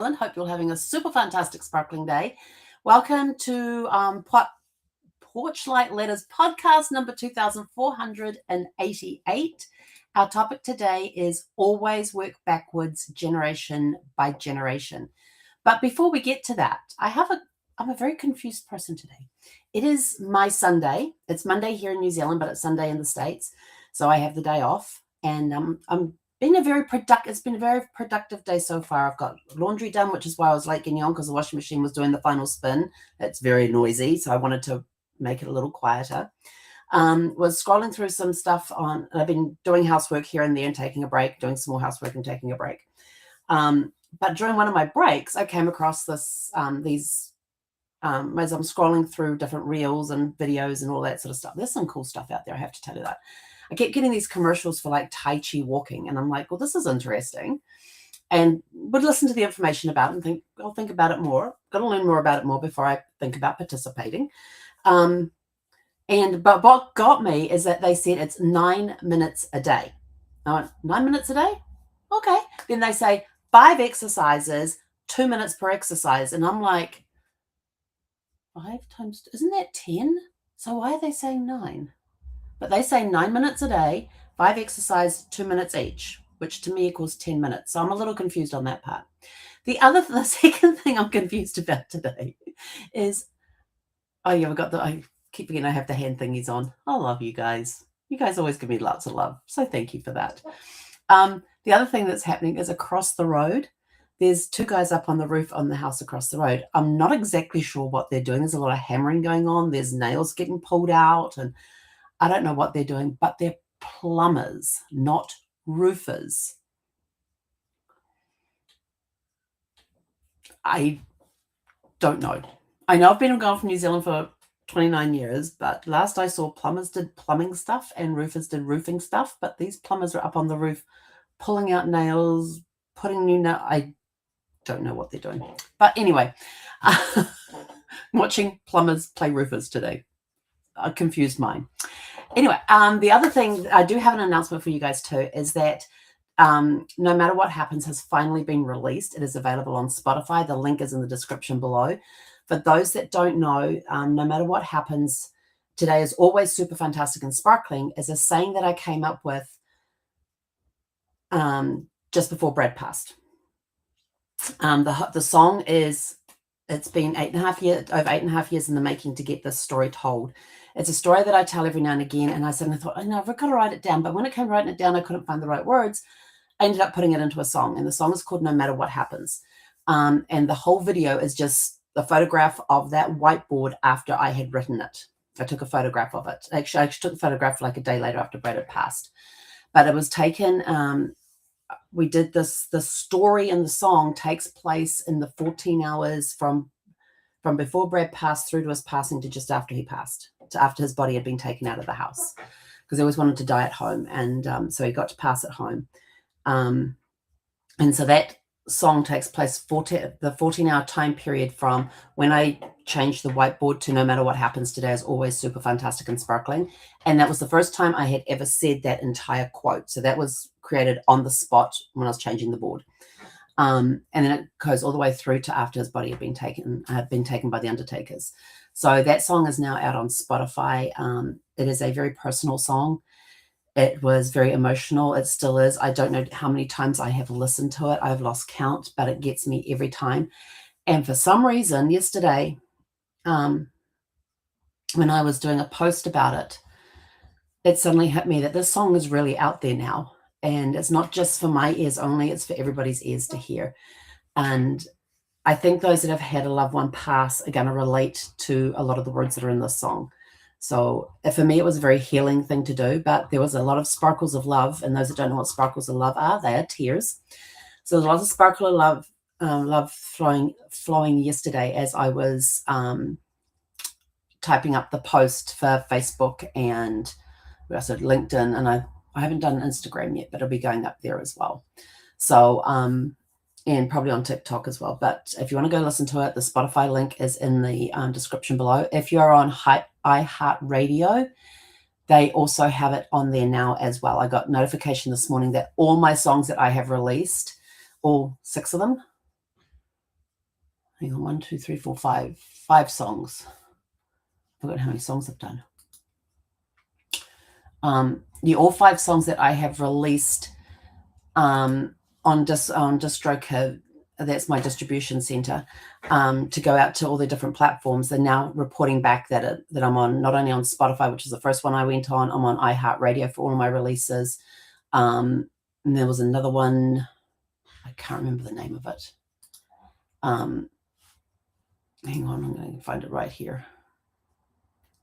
Hope you're having a super fantastic sparkling day. Welcome to Porchlight Letters podcast number 2488. Our topic today is always work backwards, generation by generation. But before we get to that, I'm a very confused person today. It is my Sunday. It's Monday here in New Zealand, but it's Sunday in the States. So I have the day off, and it's been a very productive day so far. I've got laundry done, which is why I was late getting on, because the washing machine was doing the final spin. It's very noisy, so I wanted to make it a little quieter. Was scrolling through some stuff I've been doing housework here and there and taking a break, doing some more housework and taking a break. But during one of my breaks, I came across as I'm scrolling through different reels and videos and all that sort of stuff. There's some cool stuff out there, I have to tell you that. I kept getting these commercials for like Tai Chi walking, and I'm like, well, this is interesting. And would listen to the information about it and think, I'll think about it more. Got to learn more about it more before I think about participating. But what got me is that they said it's 9 minutes a day. I went, 9 minutes a day? Okay. Then they say 5 exercises, 2 minutes per exercise. And I'm like, 5 times, isn't that 10? So why are they saying 9? But they say 9 minutes a day, 5 exercise, 2 minutes each, which to me equals 10 minutes. So I'm a little confused on that part. The second thing I'm confused about today is, I keep forgetting I have the hand thingies on. I love you guys. You guys always give me lots of love. So thank you for that. The other thing that's happening is across the road, there's 2 guys up on the roof on the house across the road. I'm not exactly sure what they're doing. There's a lot of hammering going on. There's nails getting pulled out, and I don't know what they're doing, but they're plumbers, not roofers. I don't know. I know I've been gone from New Zealand for 29 years, but last I saw, plumbers did plumbing stuff and roofers did roofing stuff, but these plumbers are up on the roof pulling out nails, putting new nails. I don't know what they're doing. But anyway, watching plumbers play roofers today. A confused mind. Anyway, the other thing, I do have an announcement for you guys too, is that No Matter What Happens has finally been released. It is available on Spotify. The link is in the description below. For those that don't know, No Matter What Happens, today is always super fantastic and sparkling, is a saying that I came up with just before Brad passed. The song is, it's been over 8.5 years in the making to get this story told. It's a story that I tell every now and again, and I suddenly thought, I've got to write it down. But when it came to writing it down, I couldn't find the right words. I ended up putting it into a song, and the song is called No Matter What Happens. And the whole video is just the photograph of that whiteboard after I had written it. I took a photograph of it. Actually, I took a photograph like a day later after Brad had passed. But it was taken, we did this, the story in the song takes place in the 14 hours from before Brad passed through to his passing to just after he passed, to after his body had been taken out of the house, because he always wanted to die at home. And so he got to pass at home. And so that song takes place the 14-hour time period from when I changed the whiteboard to No Matter What Happens Today is always super fantastic and sparkling. And that was the first time I had ever said that entire quote. So that was created on the spot when I was changing the board. And then it goes all the way through to after his body had been taken by the undertakers. So that song is now out on Spotify. It is a very personal song. It was very emotional. It still is. I don't know how many times I have listened to it. I've lost count, but it gets me every time. And for some reason, yesterday, when I was doing a post about it, it suddenly hit me that this song is really out there now. And it's not just for my ears only, it's for everybody's ears to hear. And I think those that have had a loved one pass are going to relate to a lot of the words that are in this song. So for me, it was a very healing thing to do, but there was a lot of sparkles of love. And those that don't know what sparkles of love are, they are tears. So there's lots of sparkle of love flowing yesterday as I was typing up the post for Facebook and also LinkedIn, and I haven't done Instagram yet, but it'll be going up there as well. So, and probably on TikTok as well. But if you want to go listen to it, the Spotify link is in the description below. If you're on iHeartRadio, they also have it on there now as well. I got notification this morning that all my songs that I have released, all 6 of them, hang on, 1, 2, 3, 4, 5. 5 songs. I forgot how many songs I've done. All 5 songs that I have released on DistroKid, that's my distribution center, to go out to all the different platforms. They're now reporting back that I'm on, not only on Spotify, which is the first one I went on, I'm on iHeartRadio for all of my releases. And there was another one, I can't remember the name of it. Hang on, I'm going to find it right here.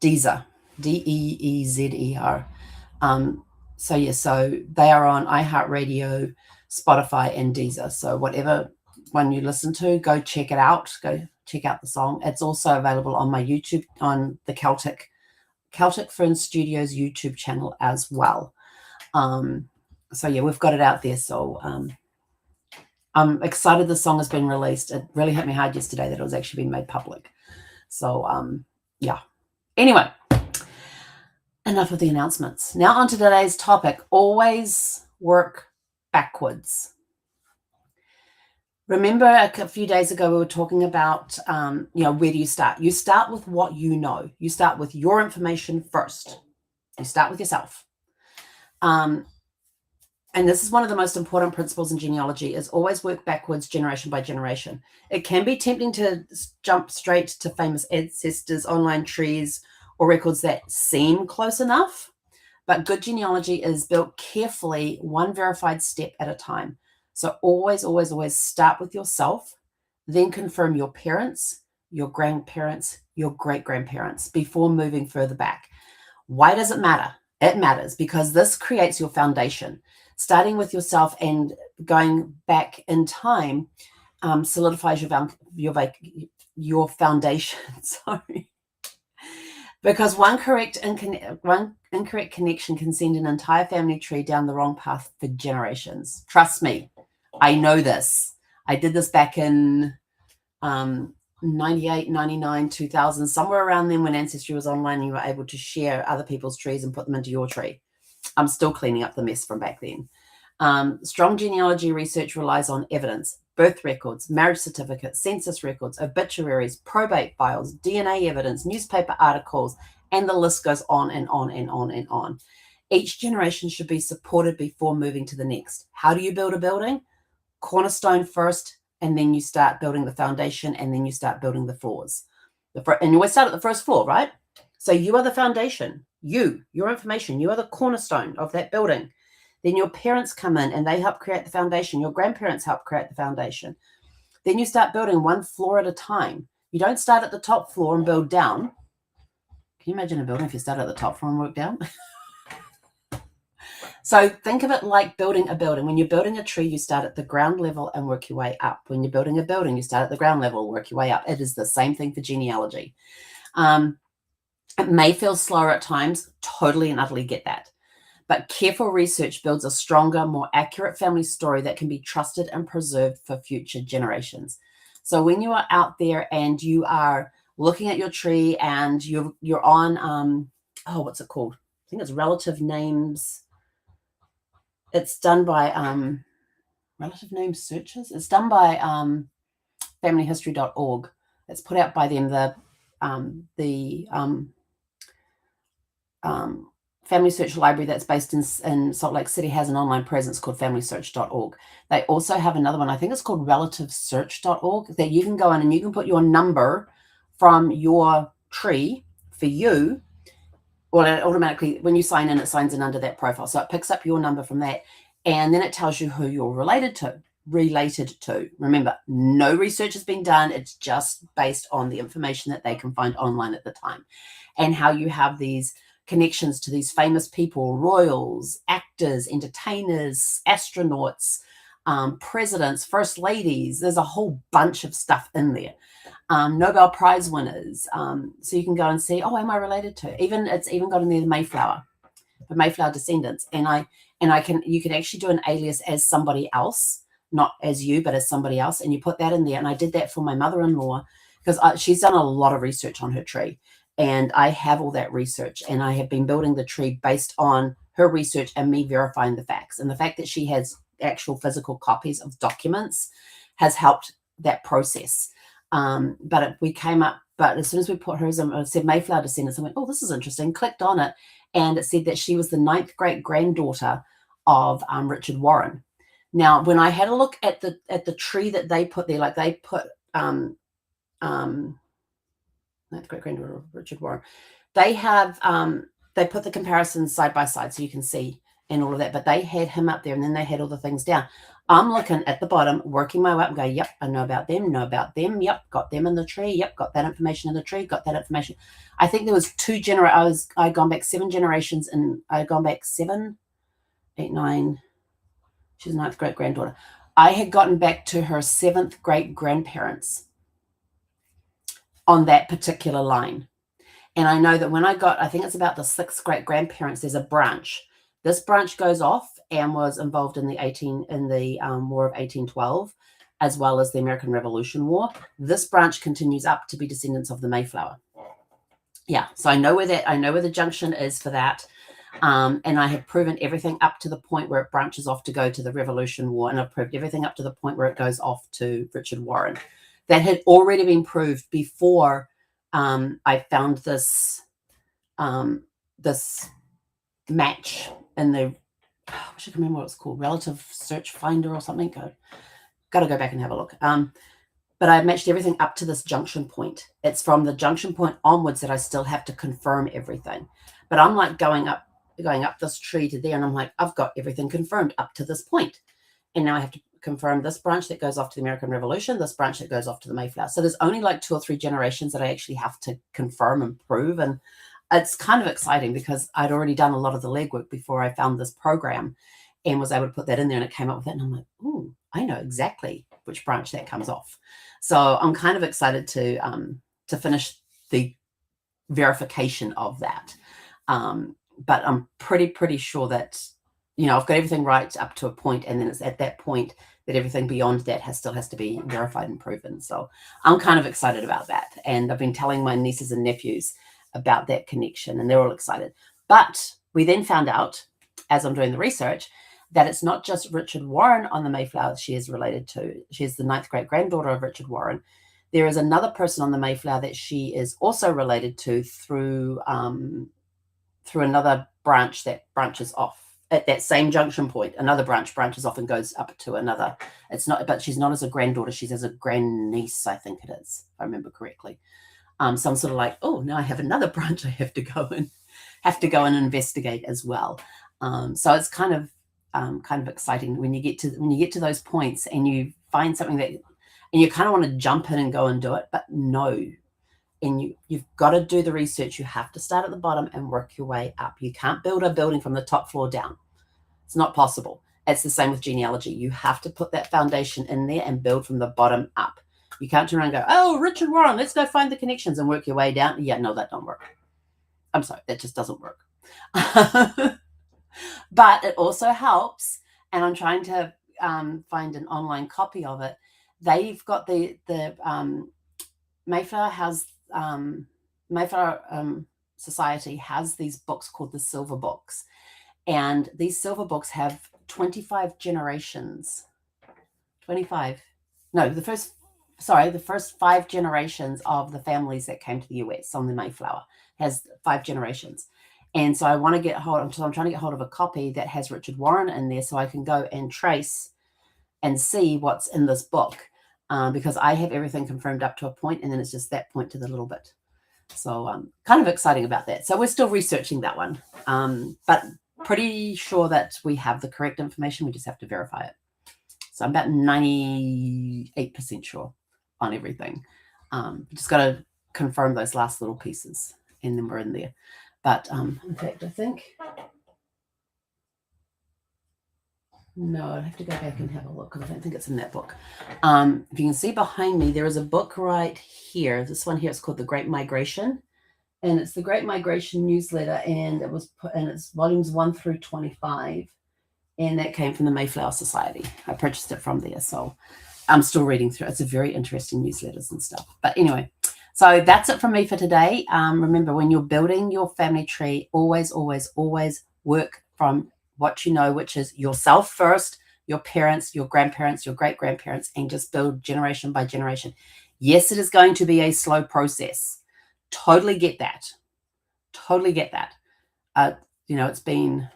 Deezer, Deezer. So they are on iHeartRadio, Spotify, and Deezer. So whatever one you listen to, go check it out. Go check out the song. It's also available on my YouTube, on the Celtic Fern Studios YouTube channel as well. So yeah, we've got it out there. So I'm excited the song has been released. It really hit me hard yesterday that it was actually being made public. So yeah. Anyway, enough of the announcements. Now on to today's topic. Always work backwards. Remember a few days ago we were talking about, where do you start? You start with what you know. You start with your information first. You start with yourself. And this is one of the most important principles in genealogy, is always work backwards generation by generation. It can be tempting to jump straight to famous ancestors, online trees, or records that seem close enough. But good genealogy is built carefully, one verified step at a time. So always, always, always start with yourself, then confirm your parents, your grandparents, your great-grandparents before moving further back. Why does it matter? It matters because this creates your foundation. Starting with yourself and going back in time solidifies your foundation. Sorry. Because one incorrect connection can send an entire family tree down the wrong path for generations. Trust me, I know this. I did this back in 98, 99, 2000, somewhere around then when Ancestry was online and you were able to share other people's trees and put them into your tree. I'm still cleaning up the mess from back then. Strong genealogy research relies on evidence, birth records, marriage certificates, census records, obituaries, probate files, DNA evidence, newspaper articles, and the list goes on and on and on and on. Each generation should be supported before moving to the next. How do you build a building? Cornerstone first, and then you start building the foundation, and then you start building the floors. And you always start at the first floor, right? So you are the foundation. Your information, you are the cornerstone of that building. Then your parents come in and they help create the foundation. Your grandparents help create the foundation. Then you start building one floor at a time. You don't start at the top floor and build down. Can you imagine a building if you start at the top floor and work down? So think of it like building a building. When you're building a tree, you start at the ground level and work your way up. When you're building a building, you start at the ground level and work your way up. It is the same thing for genealogy. It may feel slower at times. Totally and utterly get that. But careful research builds a stronger, more accurate family story that can be trusted and preserved for future generations. So when you are out there and you are looking at your tree and you're on, what's it called? I think it's relative names. It's done by relative name searches. It's done by familyhistory.org. It's put out by them. The Family Search Library that's based in Salt Lake City has an online presence called familysearch.org. They also have another one, I think it's called relativesearch.org, that you can go in and you can put your number from your tree for you. Well, it automatically, when you sign in, it signs in under that profile. So it picks up your number from that, and then it tells you who you're related to. Remember, no research has been done. It's just based on the information that they can find online at the time, and how you have these connections to these famous people, royals, actors, entertainers, astronauts, presidents, first ladies. There's a whole bunch of stuff in there. Nobel Prize winners. So you can go and see, am I related to? It's even got in there the Mayflower descendants. And you can actually do an alias as somebody else, not as you, but as somebody else. And you put that in there. And I did that for my mother-in-law because she's done a lot of research on her tree. And I have all that research, and I have been building the tree based on her research and me verifying the facts. And the fact that she has actual physical copies of documents has helped that process. We came up, but as soon as we put hers in, it said Mayflower descendants. I went, oh, this is interesting. Clicked on it, and it said that she was the 9th great granddaughter of Richard Warren. Now, when I had a look at the tree that they put there, like they put 9th great granddaughter of Richard Warren, they have they put the comparisons side by side so you can see and all of that, but they had him up there and then they had all the things down. I'm looking at the bottom, working my way up and going, yep, I know about them, yep, got them in the tree, yep, got that information in the tree, got that information. I think there was I'd gone back 7 generations, and I'd gone back 7, 8, 9, she's 9th great granddaughter. I had gotten back to her 7th great grandparents on that particular line. And I know that when I think it's about the 6th great grandparents, there's a branch. This branch goes off and was involved in the War of 1812, as well as the American Revolution War. This branch continues up to be descendants of the Mayflower. Yeah, so I know where the junction is for that. And I have proven everything up to the point where it branches off to go to the Revolution War, and I've proved everything up to the point where it goes off to Richard Warren. That had already been proved before I found this this match in the, I wish I can remember what it's called, Relative Search Finder or something. Got to go back and have a look. But I matched everything up to this junction point. It's from the junction point onwards that I still have to confirm everything. But I'm like going up this tree to there, and I'm like, I've got everything confirmed up to this point. And now I have to confirm this branch that goes off to the American Revolution, this branch that goes off to the Mayflower. So there's only like 2 or 3 generations that I actually have to confirm and prove. And it's kind of exciting because I'd already done a lot of the legwork before I found this program and was able to put that in there, and it came up with it. And I'm like, ooh, I know exactly which branch that comes off. So I'm kind of excited to finish the verification of that. But I'm pretty sure that, I've got everything right up to a point, and then it's at that point that everything beyond that still has to be verified and proven. So I'm kind of excited about that. And I've been telling my nieces and nephews about that connection, and they're all excited. But we then found out, as I'm doing the research, that it's not just Richard Warren on the Mayflower she is related to. She is the 9th great granddaughter of Richard Warren. There is another person on the Mayflower that she is also related to through another branch that branches off at that same junction point. Another branch branches off and goes up to another. But she's not as a granddaughter. She's as a grandniece, I think it is, if I remember correctly. So I'm sort of like, oh, now I have another branch I have to go and investigate as well. So it's kind of exciting when you get to those points and you find something and you kind of want to jump in and go and do it, but no. And you've got to do the research. You have to start at the bottom and work your way up. You can't build a building from the top floor down. It's not possible. It's the same with genealogy. You have to put that foundation in there and build from the bottom up. You can't turn around and go, oh, Richard Warren, let's go find the connections and work your way down. Yeah, no, that don't work. I'm sorry, that just doesn't work. But it also helps, and I'm trying to find an online copy of it. They've got the Mayflower Society has these books called the Silver Books, and these Silver Books have 25 generations. 25. No, the first 5 generations of the families that came to the US on the Mayflower has 5 generations. And so I'm trying to get hold of a copy that has Richard Warren in there so I can go and trace and see what's in this book, because I have everything confirmed up to a point, and then it's just that point to the little bit. So I'm kind of exciting about that. So we're still researching that one, but pretty sure that we have the correct information. We just have to verify it. So I'm about 98% sure on everything. Just got to confirm those last little pieces, and then we're in there. But in fact, I think, no, I'd have to go back and have a look because I don't think it's in that book. If you can see behind me, there is a book right here. This one here is called The Great Migration, and it's the Great Migration newsletter, and it's volumes 1 through 25, and that came from the Mayflower Society. I purchased it from there, so I'm still reading through it. It's a very interesting newsletters and stuff. But anyway, so that's it from me for today. Remember, when you're building your family tree, always, always, always work from what you know, which is yourself first, your parents, your grandparents, your great-grandparents, and just build generation by generation. Yes, it is going to be a slow process. Totally get that. Totally get that. It's been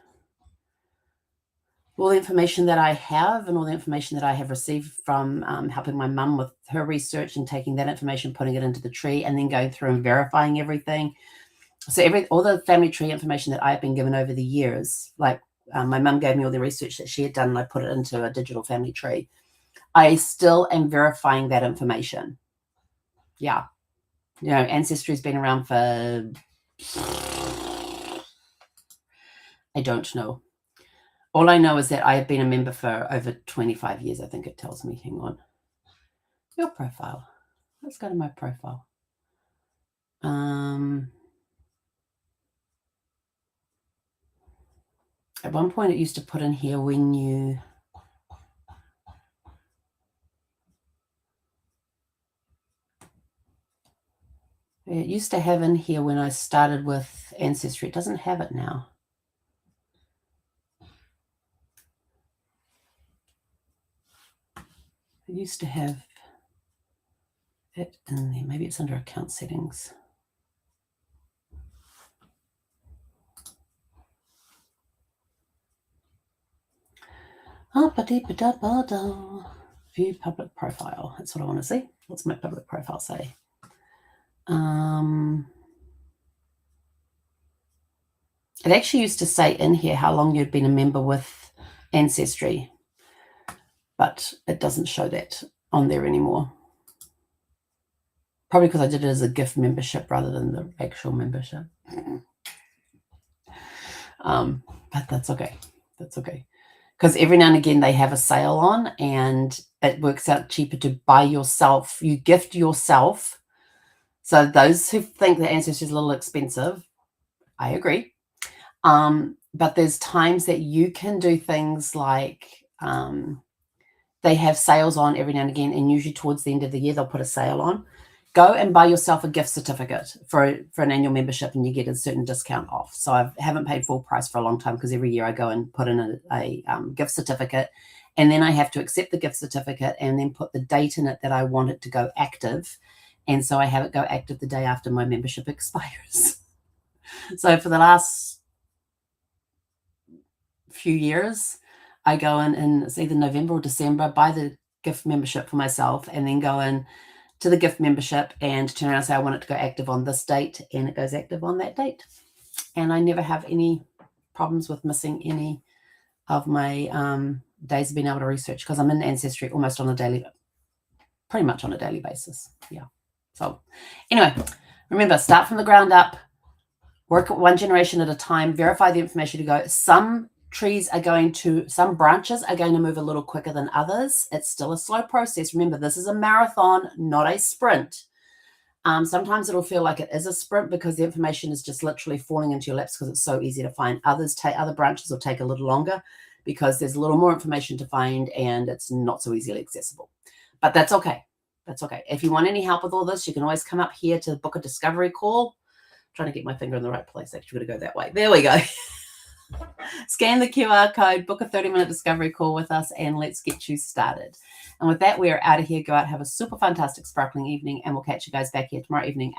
all the information that I have and all the information that I have received from helping my mum with her research and taking that information, putting it into the tree, and then going through and verifying everything. So all the family tree information that I've been given over the years, like my mum gave me all the research that she had done and I put it into a digital family tree. I still am verifying that information. Yeah. Ancestry's been around for, I don't know. All I know is that I have been a member for over 25 years, I think it tells me. Hang on. Your profile. Let's go to my profile. At one point it used to put in here when you... It used to have in here when I started with Ancestry. It doesn't have it now. It used to have it in there. Maybe it's under account settings. View public profile. That's what I want to see. What's my public profile say? It actually used to say in here how long you'd been a member with Ancestry, but it doesn't show that on there anymore. Probably because I did it as a gift membership rather than the actual membership. But that's okay. That's okay. Because every now and again they have a sale on and it works out cheaper to buy yourself. You gift yourself. So those who think that Ancestry is a little expensive, I agree. But there's times that you can do things like they have sales on every now and again, and usually towards the end of the year they'll put a sale on. Go and buy yourself a gift certificate for an annual membership and you get a certain discount off. So I haven't paid full price for a long time because every year I go and put in a gift certificate, and then I have to accept the gift certificate and then put the date in it that I want it to go active. And so I have it go active the day after my membership expires. So for the last few years, I go in it's either November or December, buy the gift membership for myself, and then go in to the gift membership and turn around and say, I want it to go active on this date, and it goes active on that date. And I never have any problems with missing any of my days of being able to research because I'm in Ancestry almost pretty much on a daily basis. Yeah. So anyway, remember, start from the ground up, work one generation at a time, verify the information to go. Some branches are going to move a little quicker than others. It's still a slow process. Remember, this is a marathon, not a sprint. Sometimes it'll feel like it is a sprint because the information is just literally falling into your laps because it's so easy to find. Other branches will take a little longer because there's a little more information to find and it's not so easily accessible. But that's okay. That's okay. If you want any help with all this, you can always come up here to book a discovery call. I'm trying to get my finger in the right place. Actually, going to go that way. There we go. Scan the QR code, book a 30-minute discovery call with us, and let's get you started. And with that, we are out of here. Go out, have a super fantastic, sparkling evening, and we'll catch you guys back here tomorrow evening.